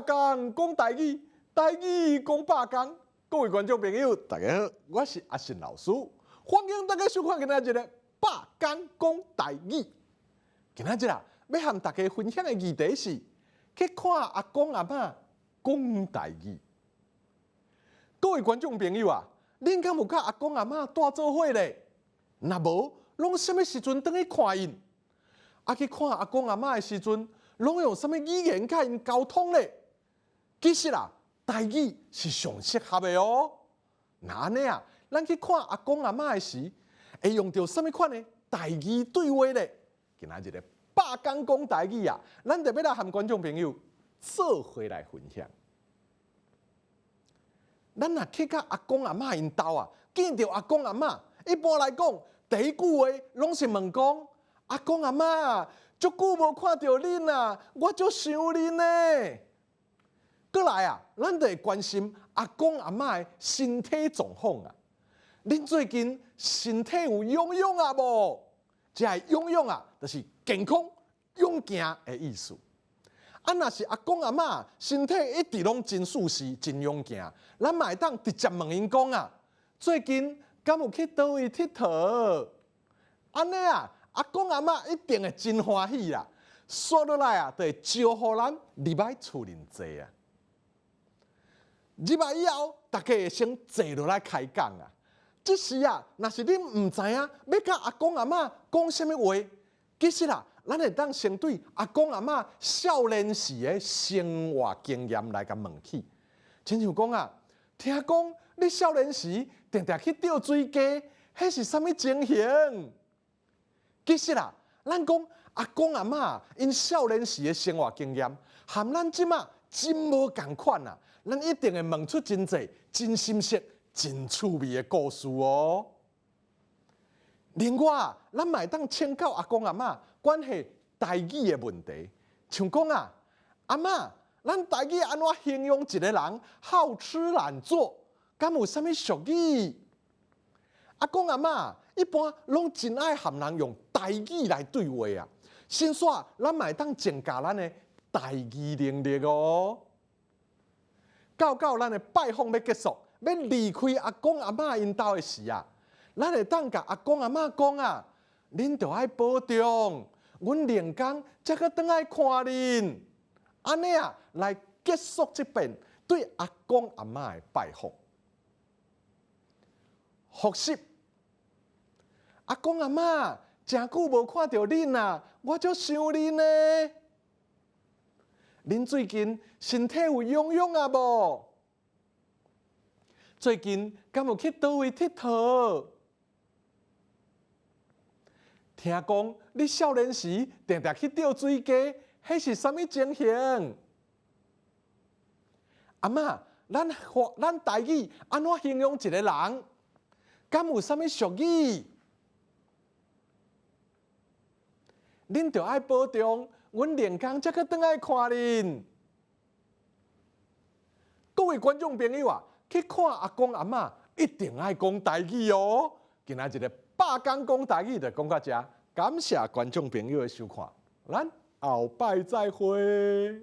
百工讲台语，台语讲百工。各位观众朋友，大家好，我是阿信老师，欢迎大家收看今仔日的百工讲台语。今仔日啊，要和大家分享的议题是去看阿公阿嬷讲台语。各位观众朋友啊，恁敢有甲阿公阿嬷带做伙咧？若无，拢什么时阵倒去看因？啊，去看阿公阿嬷的时阵，拢用什么语言甲因沟通咧？其实啊，台语是上适合的哦。那安尼啊，咱去看阿公阿嬷的时，会用到什么款的台语对话咧？今仔日的百工讲台语啊，咱特别来和观众朋友做伙来分享。咱若去甲阿公阿嬷因兜啊，见到阿公阿嬷，一般来讲，第一句话拢是问讲：阿公阿嬷，足久无看到恁啊，我足想恁呢。过来啊，咱就会关心阿公阿嬷的身体状况啊。恁最近身体有痒痒啊无？这痒痒啊，就是健康勇行的意思。啊，若是阿公阿嬷身体一直拢真舒适、真勇行，咱嘛会当直接问因讲啊，最近敢有去倒位佚佗？安尼啊，阿公阿嬷一定会真欢喜啦。说落来啊，就会招呼咱入来厝里坐啊。入来以后，大家会先坐落来开讲啊。这时啊，若是恁唔知影要甲阿公阿嬷讲什么话，其实啊，咱会当先对阿公阿嬷少年时的生活经验来甲问起。亲像讲啊，听讲你少年时定定去钓水鸡，迄是啥物情形？其实啊，咱讲阿公阿嬷因少年时的生活经验，和咱即马真无共款啊！咱一定会问出真侪真心实、真趣味的故事哦。另外啊，咱嘛会当请教阿公阿嬷关系台语的问题，像讲啊，阿嬷，咱台语安怎形容一个人好吃懒做？敢有啥物俗语？阿公阿嬷一般拢真爱和人用台语来对话啊。先说，咱嘛会当增加咱的台语能力哦。到咱的拜访要结束，要离开阿公阿嬷因兜的时啊，咱会当甲阿公阿嬷讲啊，恁着爱保重，阮连工才去倒来看恁。安尼啊，来结束这遍对阿公阿嬷的拜访。复习，阿公阿嬷，真久无看到恁啊，我足想恁呢。恁最近身体有痒痒啊无？最近敢有去倒位佚佗？听讲你少年时定定去钓水鸡，迄是啥物情形？阿嬷，咱台语安怎形容一个人？敢有啥物俗语？恁着爱保重，阮连工才去倒来看恁。各位观众朋友啊，去看阿公阿嬷一定爱讲台语哦。今仔日的百工讲台语就讲到这，感谢观众朋友的收看，咱后摆再会。